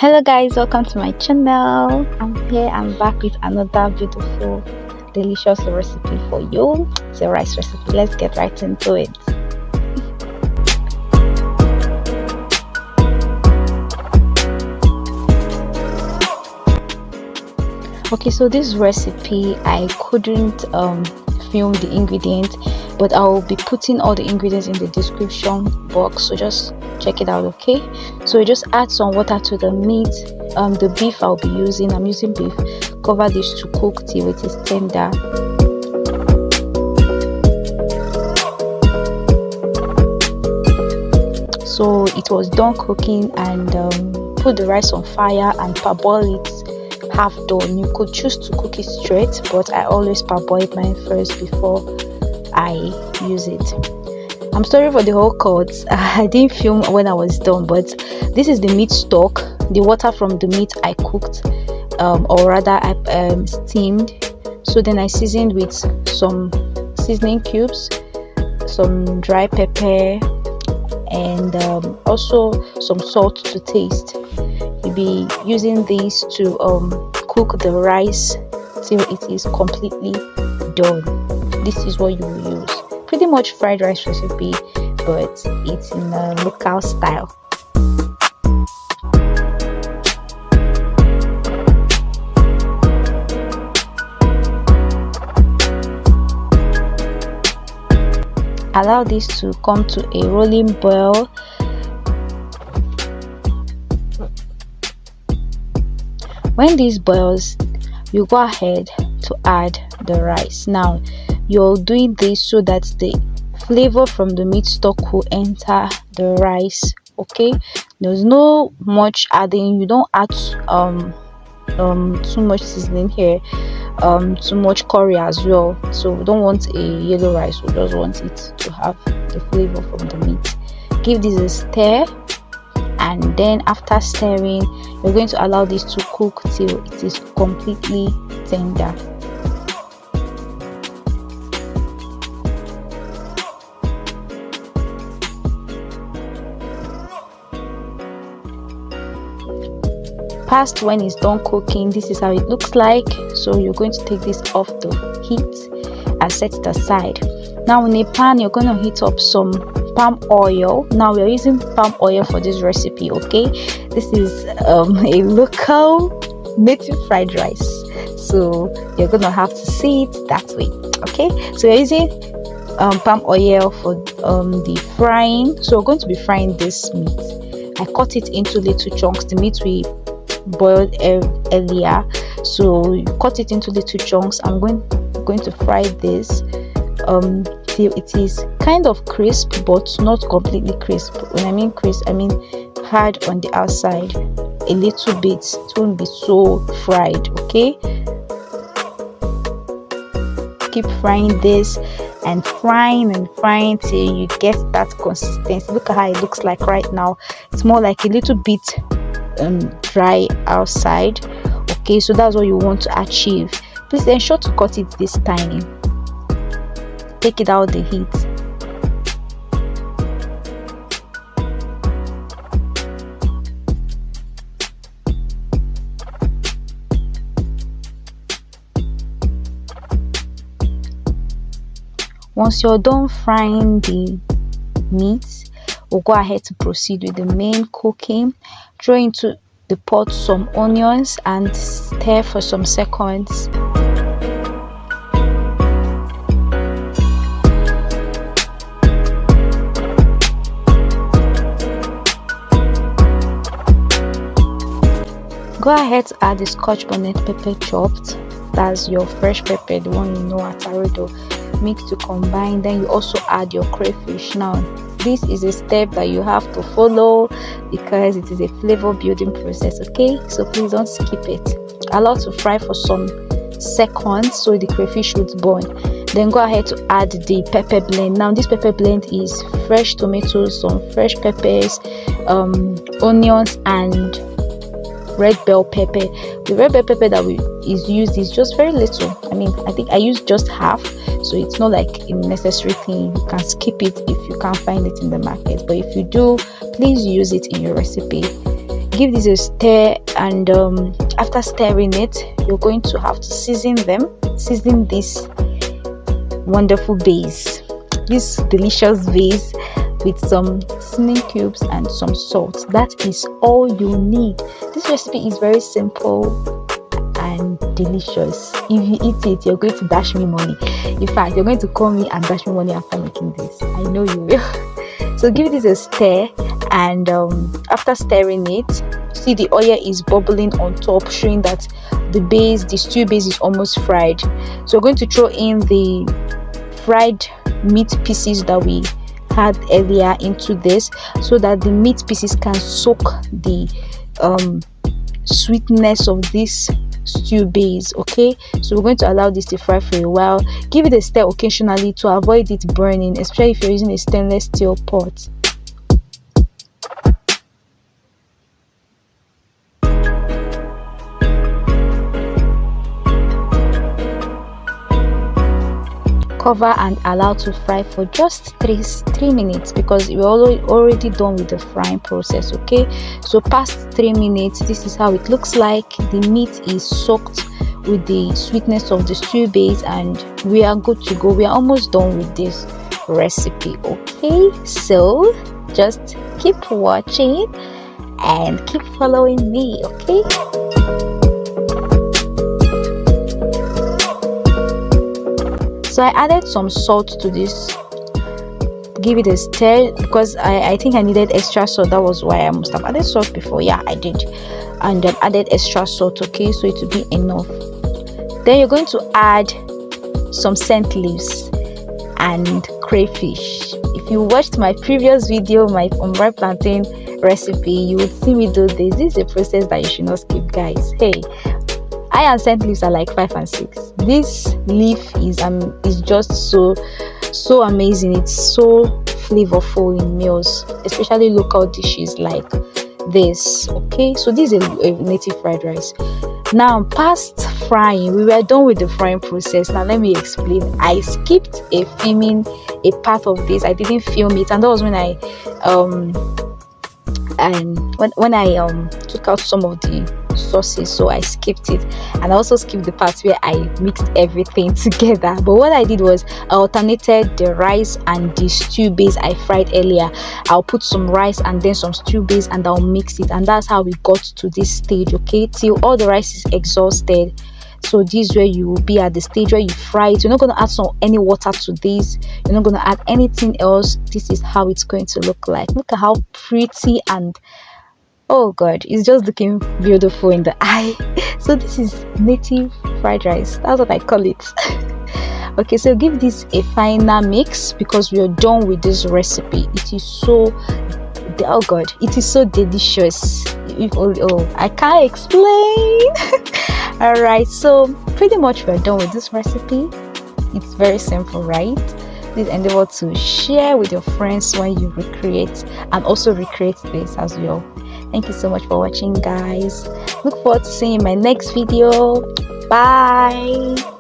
Hello guys, welcome to my channel. I'm back with another beautiful delicious recipe for you. It's a rice recipe. Let's get right into it. Okay, so this recipe I couldn't film the ingredients, but I'll be putting all the ingredients in the description box, so just check it out. Okay, so you just add some water to the meat. The beef I'm using beef. Cover this to cook till it is tender. So it was done cooking, and put the rice on fire and parboil it half done. You could choose to cook it straight, but I always parboil mine first before I use it. I'm sorry for the whole cuts. I didn't film when I was done, but this is the meat stock, the water from the meat I cooked, or rather I steamed. So then I seasoned with some seasoning cubes, some dry pepper, and also some salt to taste. You'll be using these to cook the rice till it is completely done. This is what you will use. Pretty much fried rice recipe, but it's in a local style. Allow this to come to a rolling boil. When this boils, you go ahead to add the rice. Now you're doing this so that the flavor from the meat stock will enter the rice. Okay, there's no much adding. You don't add too much seasoning here, too much curry as well. So we don't want a yellow rice, we just want it to have the flavor from the meat. Give this a stir, and then after stirring, you're going to allow this to cook till it is completely tender. Past when it's done cooking, this is how it looks like. So you're going to take this off the heat and set it aside. Now in a pan, you're going to heat up some palm oil. Now we're using palm oil for this recipe. Okay, this is a local native fried rice, so you're gonna have to see it that way. Okay, so we're using palm oil for the frying. So we're going to be frying this meat. I cut it into little chunks. The meat we boiled earlier, so you cut it into little chunks. I'm going to fry this till it is kind of crisp, but not completely crisp. When I mean crisp, I mean hard on the outside a little bit. It won't be so fried. Okay, keep frying this and frying till you get that consistency. Look at how it looks like right now. It's more like a little bit dry outside. Okay, so that's what you want to achieve. Please ensure to cut it this tiny. Take it out the heat. Once you're done frying the meat, we'll go ahead to proceed with the main cooking. Throw into the pot some onions and stir for some seconds. Go ahead to add the Scotch bonnet pepper chopped. That's your fresh pepper, the one you know at Tarodo. Mix to combine. Then you also add your crayfish. Now this is a step that you have to follow because it is a flavor building process. Okay, so please don't skip it. Allow to fry for some seconds so the crayfish would burn. Then go ahead to add the pepper blend. Now this pepper blend is fresh tomatoes, some fresh peppers, onions, and red bell pepper. The red bell pepper that is used is just very little. I think I used just half, so it's not like a necessary thing. You can skip it if you can't find it in the market, but if you do, please use it in your recipe. Give this a stir, and after stirring it, you're going to have to season this wonderful base, this delicious base, with some seasoning cubes and some salt. That is all you need. This recipe is very simple and delicious. If you eat it, you're going to dash me money. In fact, you're going to call me and dash me money after making this. I know you will. So give this a stir, and after stirring it, see the oil is bubbling on top, showing that the stew base is almost fried. So we're going to throw in the fried meat pieces that we had earlier into this, so that the meat pieces can soak the sweetness of this stew base. Okay, so we're going to allow this to fry for a while. Give it a stir occasionally to avoid it burning, especially if you're using a stainless steel pot. Cover and allow to fry for just 3 minutes, because we're already done with the frying process. Okay, so past 3 minutes, this is how it looks like. The meat is soaked with the sweetness of the stew base, and we are good to go. We are almost done with this recipe. Okay, so just keep watching and keep following me. Okay. So I added some salt to this. Give it a stir, because I think I needed extra salt. That was why I must have added salt before. Yeah, I did. And then added extra salt. Okay, so it will be enough. Then you're going to add some scent leaves and crayfish. If you watched my previous video, my unripe plantain recipe, you will see me do this. This is a process that you should not skip, guys. Hey, I and scent leaves are like 5 and 6. This leaf is just so amazing. It's so flavorful in meals, especially local dishes like this. Okay, so this is a native fried rice. Now, past frying, we were done with the frying process. Now let me explain. I skipped filming a part of this. I didn't film it, and that was when I took out some of the sauces, so I skipped it, and I also skipped the parts where I mixed everything together. But what I did was I alternated the rice and the stew base I fried earlier. I'll put some rice and then some stew base, and I'll mix it, and that's how we got to this stage. Okay, till all the rice is exhausted. So this is where you will be at the stage where you fry it. You're not going to add any water to this. You're not going to add anything else. This is how it's going to look like. Look at how pretty, and oh god, it's just looking beautiful in the eye. So this is native fried rice. That's what I call it. Okay, so give this a final mix, because we are done with this recipe. It is so, oh god, it is so delicious. I can't explain. All right, so pretty much we're done with this recipe. It's very simple, right? Please endeavor to share with your friends when you recreate, and also recreate this as well. Thank you so much for watching, guys. Look forward to seeing you in my next video. Bye.